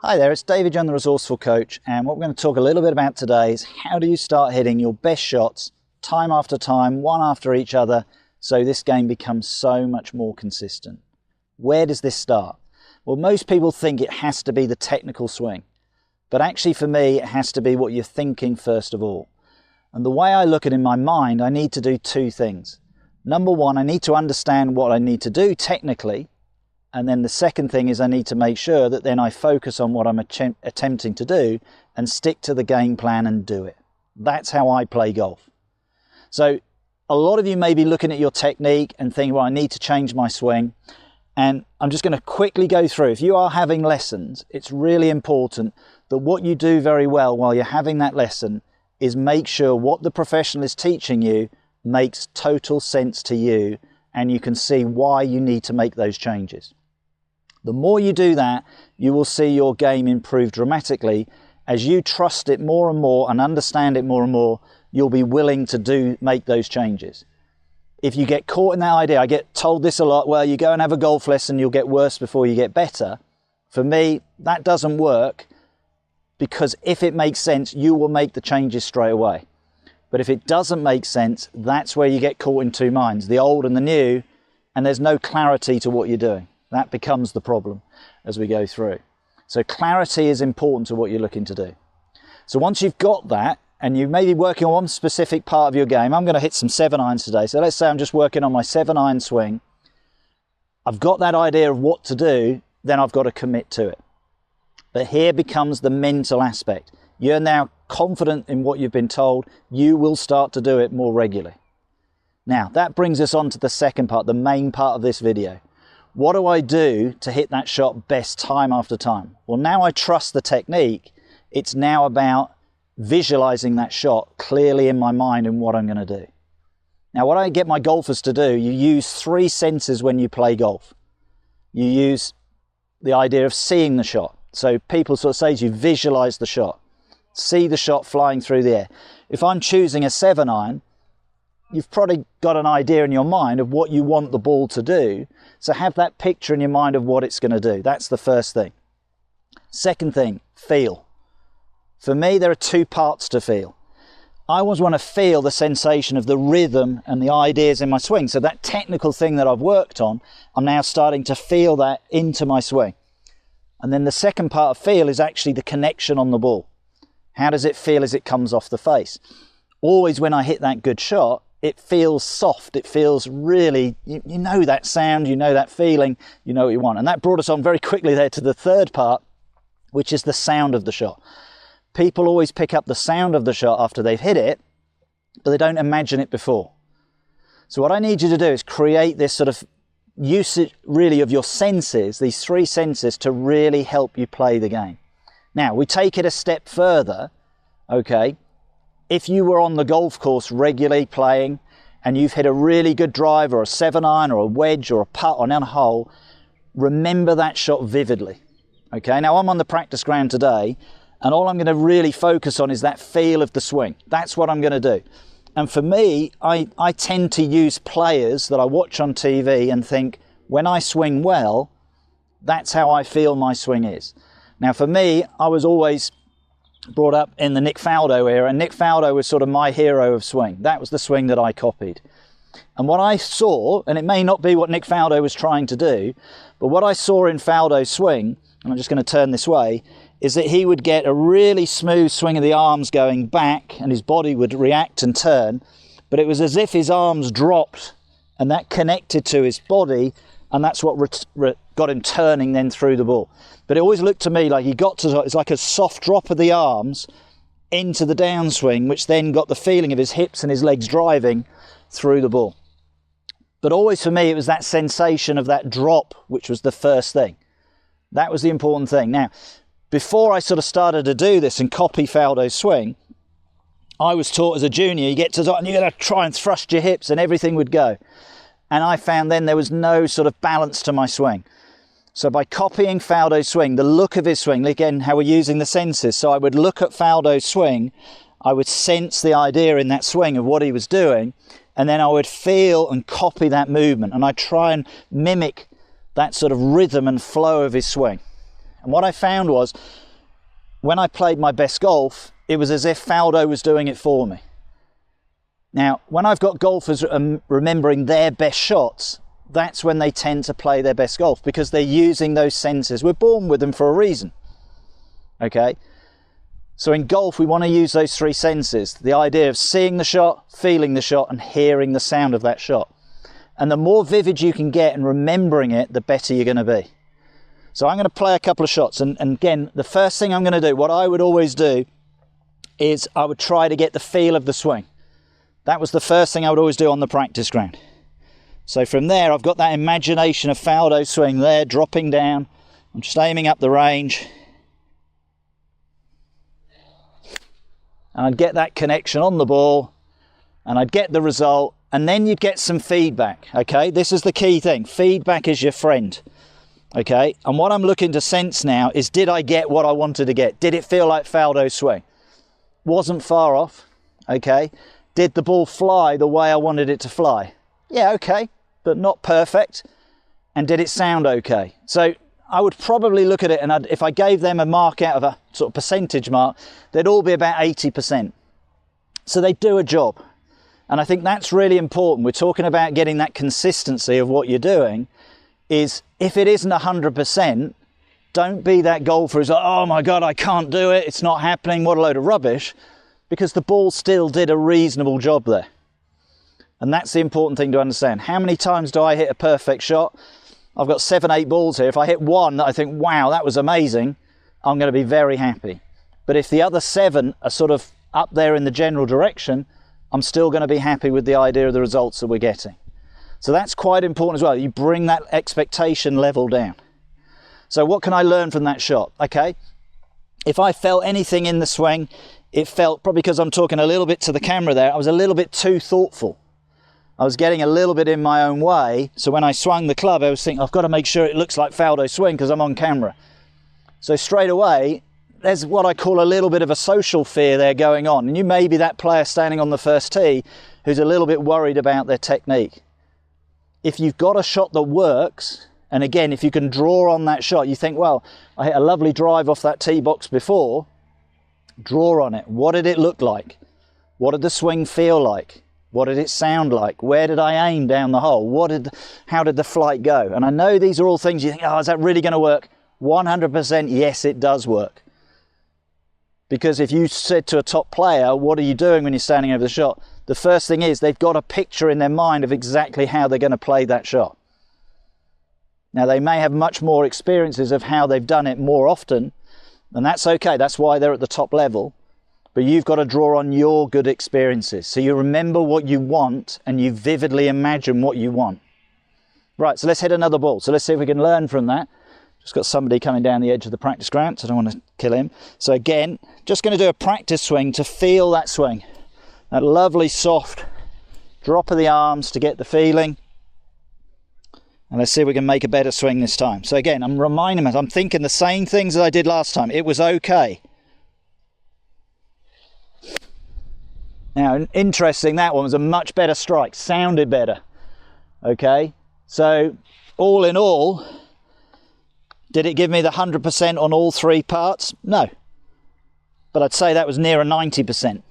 Hi there, it's David John, the Resourceful Coach, and what we're going to talk a little bit about today is how do you start hitting your best shots time after time, one after each other, so this game becomes so much more consistent. Where does this start? Well, most people think it has to be the technical swing, but actually for me it has to be what you're thinking first of all. And the way I look at it in my mind, I need to do two things. Number one, I need to understand what I need to do technically. And then the second thing is I need to make sure that then I focus on what I'm attempting to do and stick to the game plan and do it. That's how I play golf. So a lot of you may be looking at your technique and thinking, well, I need to change my swing. And I'm just going to quickly go through. If you are having lessons, it's really important that what you do very well while you're having that lesson is make sure what the professional is teaching you makes total sense to you and you can see why you need to make those changes. The more you do that, you will see your game improve dramatically. As you trust it more and more and understand it more and more, you'll be willing to make those changes. If you get caught in that idea, I get told this a lot, well, you go and have a golf lesson, you'll get worse before you get better. For me, that doesn't work, because if it makes sense, you will make the changes straight away. But if it doesn't make sense, that's where you get caught in two minds, the old and the new, and there's no clarity to what you're doing. That becomes the problem as we go through. So clarity is important to what you're looking to do. So once you've got that, and you may be working on one specific part of your game, I'm going to hit some 7-irons today. So let's say I'm just working on my 7-iron swing. I've got that idea of what to do, then I've got to commit to it. But here becomes the mental aspect. You're now confident in what you've been told. You will start to do it more regularly. Now, that brings us on to the second part, the main part of this video. What do I do to hit that shot best time after time? Well, now I trust the technique. It's now about visualizing that shot clearly in my mind and what I'm going to do. Now, what I get my golfers to do, you use 3 senses when you play golf. You use the idea of seeing the shot. So people sort of say to you, visualize the shot. See the shot flying through the air. If I'm choosing a 7-iron, you've probably got an idea in your mind of what you want the ball to do. So have that picture in your mind of what it's going to do. That's the first thing. Second thing, feel. For me, there are 2 parts to feel. I always want to feel the sensation of the rhythm and the ideas in my swing. So that technical thing that I've worked on, I'm now starting to feel that into my swing. And then the second part of feel is actually the connection on the ball. How does it feel as it comes off the face? Always when I hit that good shot, it feels soft, it feels really, you know that sound, you know that feeling, you know what you want. And that brought us on very quickly there to the third part, which is the sound of the shot. People always pick up the sound of the shot after they've hit it, but they don't imagine it before. So what I need you to do is create this sort of usage really of your senses, these 3 senses, to really help you play the game. Now, we take it a step further, okay? If you were on the golf course regularly playing and you've hit a really good drive or a 7-iron or a wedge or a putt on a hole, remember that shot vividly. Okay, now I'm on the practice ground today and all I'm going to really focus on is that feel of the swing. That's what I'm going to do. And for me, I tend to use players that I watch on TV and think, when I swing well, that's how I feel my swing is. Now for me, I was always brought up in the Nick Faldo era, and Nick Faldo was sort of my hero of swing. That was the swing that I copied. And what I saw, and it may not be what Nick Faldo was trying to do, but what I saw in Faldo's swing, and I'm just going to turn this way, is that he would get a really smooth swing of the arms going back and his body would react and turn, but it was as if his arms dropped and that connected to his body, and that's what got him turning then through the ball. But it always looked to me like he got to, it's like a soft drop of the arms into the downswing, which then got the feeling of his hips and his legs driving through the ball. But always for me, it was that sensation of that drop, which was the first thing. That was the important thing. Now, before I sort of started to do this and copy Faldo's swing, I was taught as a junior, you get to and you're going to try and thrust your hips and everything would go. And I found then there was no sort of balance to my swing. So by copying Faldo's swing, the look of his swing, again, how we're using the senses. So I would look at Faldo's swing, I would sense the idea in that swing of what he was doing, and then I would feel and copy that movement. And I'd try and mimic that sort of rhythm and flow of his swing. And what I found was, when I played my best golf, it was as if Faldo was doing it for me. Now, when I've got golfers remembering their best shots, that's when they tend to play their best golf, because they're using those senses. We're born with them for a reason. Okay? So in golf, we want to use those three senses. The idea of seeing the shot, feeling the shot, and hearing the sound of that shot. And the more vivid you can get and remembering it, the better you're going to be. So I'm going to play a couple of shots. And again, the first thing I'm going to do, what I would always do, is I would try to get the feel of the swing. That was the first thing I would always do on the practice ground. So from there, I've got that imagination of Faldo's swing there, dropping down. I'm just aiming up the range. And I'd get that connection on the ball, and I'd get the result, and then you'd get some feedback, okay? This is the key thing. Feedback is your friend, okay? And what I'm looking to sense now is, did I get what I wanted to get? Did it feel like Faldo's swing? Wasn't far off, okay? Did the ball fly the way I wanted it to fly? Yeah, okay, but not perfect. And did it sound okay? So I would probably look at it, and if I gave them a mark out of a sort of percentage mark, they'd all be about 80%. So they do a job. And I think that's really important. We're talking about getting that consistency of what you're doing. Is if it isn't 100%, don't be that golfer who's like, oh my God, I can't do it. It's not happening. What a load of rubbish. Because the ball still did a reasonable job there. And that's the important thing to understand. How many times do I hit a perfect shot? I've got 7, 8 balls here. If I hit one that I think, wow, that was amazing, I'm going to be very happy. But if the other 7 are sort of up there in the general direction, I'm still going to be happy with the idea of the results that we're getting. So that's quite important as well. You bring that expectation level down. So what can I learn from that shot? Okay, if I felt anything in the swing, it felt, probably because I'm talking a little bit to the camera there, I was a little bit too thoughtful. I was getting a little bit in my own way. So when I swung the club, I was thinking, I've got to make sure it looks like Faldo's swing because I'm on camera. So straight away, there's what I call a little bit of a social fear there going on. And you may be that player standing on the first tee who's a little bit worried about their technique. If you've got a shot that works, and again, if you can draw on that shot, you think, well, I hit a lovely drive off that tee box before, draw on it. What did it look like? What did the swing feel like? What did it sound like? Where did I aim down the hole? How did the flight go? And I know these are all things you think, oh, is that really going to work? 100% yes, it does work. Because if you said to a top player, what are you doing when you're standing over the shot? The first thing is they've got a picture in their mind of exactly how they're going to play that shot. Now, they may have much more experiences of how they've done it more often, and that's okay. That's why they're at the top level. But you've got to draw on your good experiences. So you remember what you want and you vividly imagine what you want. Right, so let's hit another ball. So let's see if we can learn from that. Just got somebody coming down the edge of the practice ground, so I don't want to kill him. So again, just going to do a practice swing to feel that swing. That lovely soft drop of the arms to get the feeling. And let's see if we can make a better swing this time. So again, I'm reminding myself, I'm thinking the same things that I did last time. It was okay. Now, interesting, that one was a much better strike, sounded better. Okay, so all in all, did it give me the 100% on all 3 parts? No. But I'd say that was near a 90%.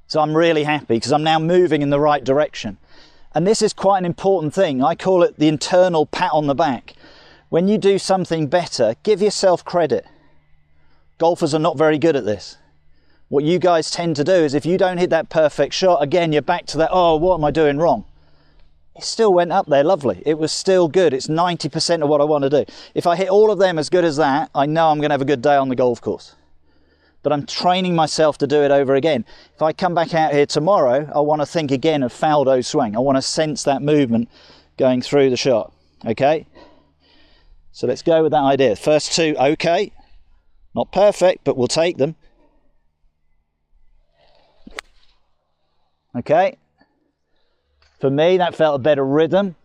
So I'm really happy because I'm now moving in the right direction. And this is quite an important thing. I call it the internal pat on the back. When you do something better, give yourself credit. Golfers are not very good at this. What you guys tend to do is if you don't hit that perfect shot, again, you're back to that, oh, what am I doing wrong? It still went up there lovely. It was still good. It's 90% of what I want to do. If I hit all of them as good as that, I know I'm going to have a good day on the golf course. But I'm training myself to do it over again. If I come back out here tomorrow, I want to think again of Faldo's swing. I want to sense that movement going through the shot. Okay? So let's go with that idea. First 2, okay. Not perfect, but we'll take them. Okay, for me that felt a better rhythm.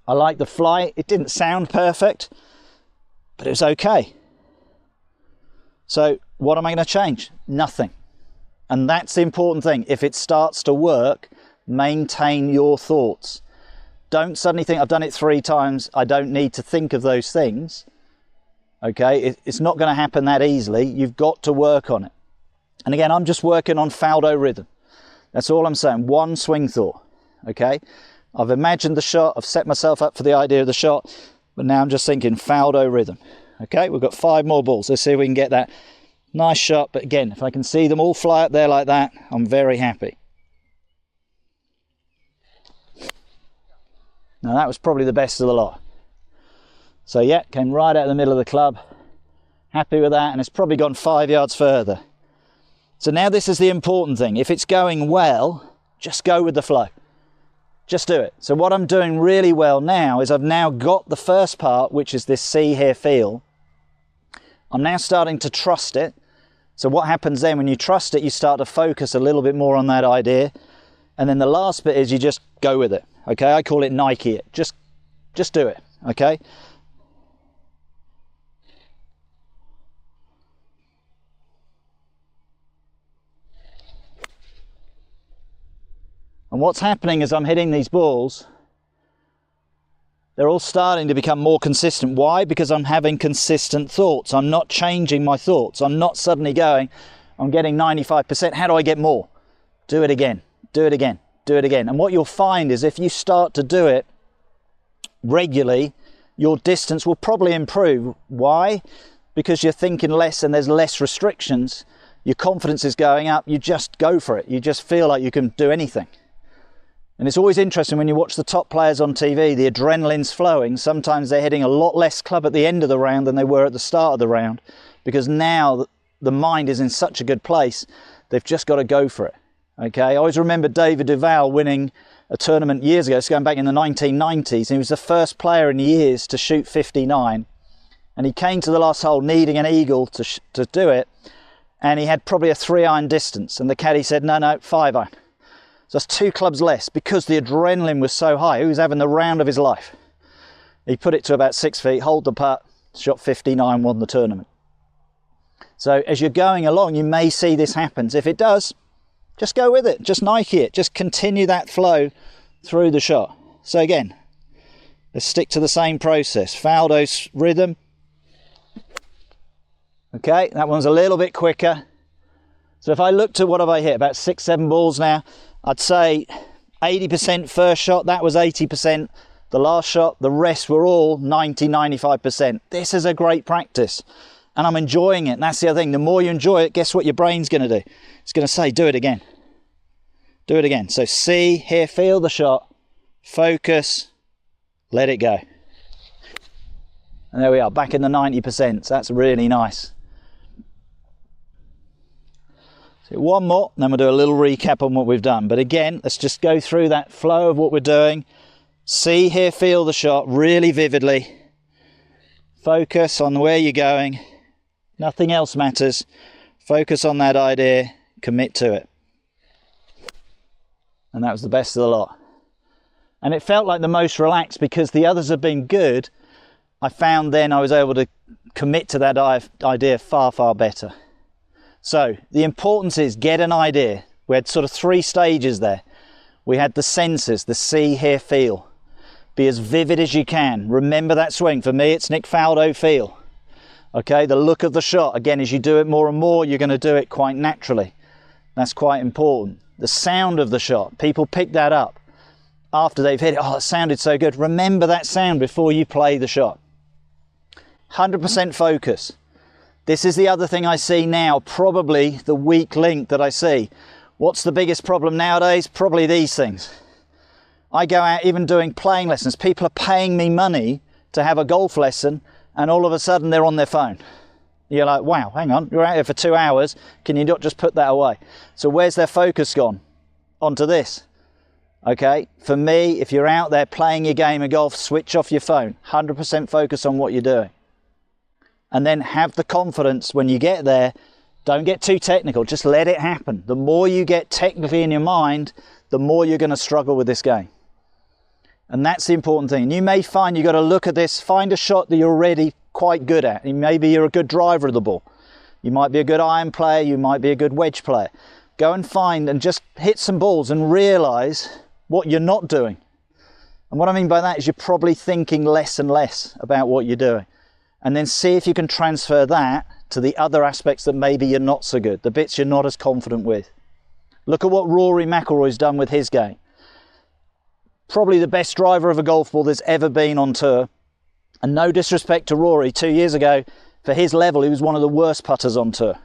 I like the flight. It didn't sound perfect, but it was okay. So what am I going to change? Nothing. And that's the important thing. If it starts to work, maintain your thoughts. Don't suddenly think, I've done it 3 times, I don't need to think of those things. Okay, it's not going to happen that easily. You've got to work on it. And again, I'm just working on faldo rhythm. That's all I'm saying. One swing thought. Okay, I've imagined the shot, I've set myself up for the idea of the shot, but now I'm just thinking faldo rhythm. Okay, we've got 5 more balls. Let's see if we can get that nice shot. But again, if I can see them all fly up there like that, I'm very happy. Now that was probably the best of the lot. So yeah, came right out of the middle of the club. Happy with that, and it's probably gone 5 yards further. So now this is the important thing. If it's going well, just go with the flow. Just do it. So what I'm doing really well now is I've now got the first part, which is this see, hear, feel. I'm now starting to trust it. So what happens then when you trust it, you start to focus a little bit more on that idea. And then the last bit is you just go with it. Okay, I call it Nike it. Just do it. Okay. And what's happening as I'm hitting these balls, they're all starting to become more consistent. Why? Because I'm having consistent thoughts. I'm not changing my thoughts. I'm not suddenly going, I'm getting 95%. How do I get more? Do it again. Do it again. Do it again. And what you'll find is if you start to do it regularly, your distance will probably improve. Why? Because you're thinking less and there's less restrictions. Your confidence is going up. You just go for it. You just feel like you can do anything. And it's always interesting when you watch the top players on TV, the adrenaline's flowing. Sometimes they're hitting a lot less club at the end of the round than they were at the start of the round, because now the mind is in such a good place, they've just got to go for it. Okay, I always remember David Duval winning a tournament years ago, it's going back in the 1990s, and he was the first player in years to shoot 59. And he came to the last hole needing an eagle to do it, and he had probably a 3-iron distance, and the caddy said, no, 5-iron. So that's 2 clubs less because the adrenaline was so high. He was having the round of his life. He put it to about 6 feet, hold the putt, shot 59, won the tournament. So as you're going along, you may see this happens. If it does, just go with it. Just Nike it. Just continue that flow through the shot. So again, let's stick to the same process. Faldo's rhythm. Okay, that one's a little bit quicker. So if I looked at what have I hit, about 6-7 balls now, I'd say 80% first shot, that was 80%. The last shot, the rest were all 90-95%. This is a great practice and I'm enjoying it. And that's the other thing, the more you enjoy it, guess what your brain's going to do? It's going to say, do it again. Do it again. So see, hear, feel the shot, focus, let it go. And there we are, back in the 90%. So that's really nice. So one more, and then we'll do a little recap on what we've done. But again, let's just go through that flow of what we're doing. See, hear, feel the shot really vividly. Focus on where you're going. Nothing else matters. Focus on that idea. Commit to it. And that was the best of the lot. And it felt like the most relaxed because the others have been good. I found then I was able to commit to that idea far, far better. So the importance is get an idea. We had sort of 3 stages there. We had the senses, the see, hear, feel. Be as vivid as you can. Remember that swing. For me, it's Nick Faldo feel. Okay, the look of the shot. Again, as you do it more and more, you're going to do it quite naturally. That's quite important. The sound of the shot. People pick that up after they've hit it. Oh, it sounded so good. Remember that sound before you play the shot. 100% focus. This is the other thing I see now, probably the weak link that I see. What's the biggest problem nowadays? Probably these things. I go out even doing playing lessons. People are paying me money to have a golf lesson and all of a sudden they're on their phone. You're like, wow, hang on, you're out here for 2 hours. Can you not just put that away? So where's their focus gone? Onto this. Okay, for me, if you're out there playing your game of golf, switch off your phone. 100% focus on what you're doing. And then have the confidence when you get there. Don't get too technical, just let it happen. The more you get technically in your mind, the more you're going to struggle with this game. And that's the important thing. And you may find you've got to look at this, find a shot that you're already quite good at. Maybe you're a good driver of the ball. You might be a good iron player, you might be a good wedge player. Go and find and just hit some balls and realise what you're not doing. And what I mean by that is you're probably thinking less and less about what you're doing. and then see if you can transfer that to the other aspects that maybe you're not so good, the bits you're not as confident with. Look at what Rory McIlroy's done with his game. Probably the best driver of a golf ball there's ever been on tour. And no disrespect to Rory, 2 years ago, for his level, he was one of the worst putters on tour.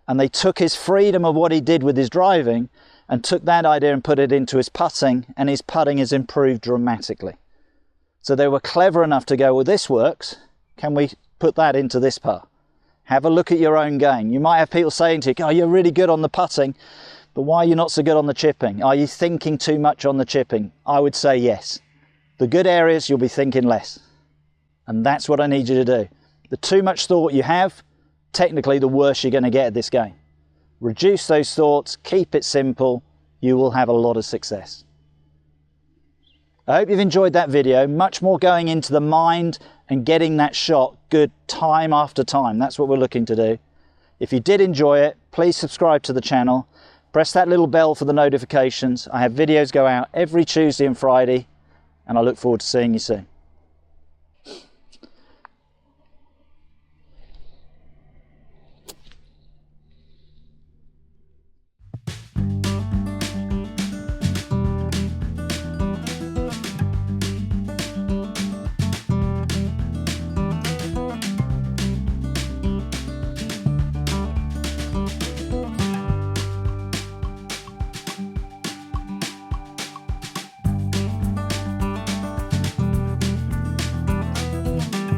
And they took his freedom of what he did with his driving and took that idea and put it into his putting, and his putting has improved dramatically. So they were clever enough to go, well, this works. Can we put that into this putt? Have a look at your own game. You might have people saying to you, oh, you're really good on the putting, but why are you not so good on the chipping? Are you thinking too much on the chipping? I would say yes. The good areas, you'll be thinking less. And that's what I need you to do. The too much thought you have, technically the worse you're going to get at this game. Reduce those thoughts, keep it simple, you will have a lot of success. I hope you've enjoyed that video. Much more going into the mind and getting that shot good time after time. That's what we're looking to do. If you did enjoy it, please subscribe to the channel. Press that little bell for the notifications. I have videos go out every Tuesday and Friday, and I look forward to seeing you soon.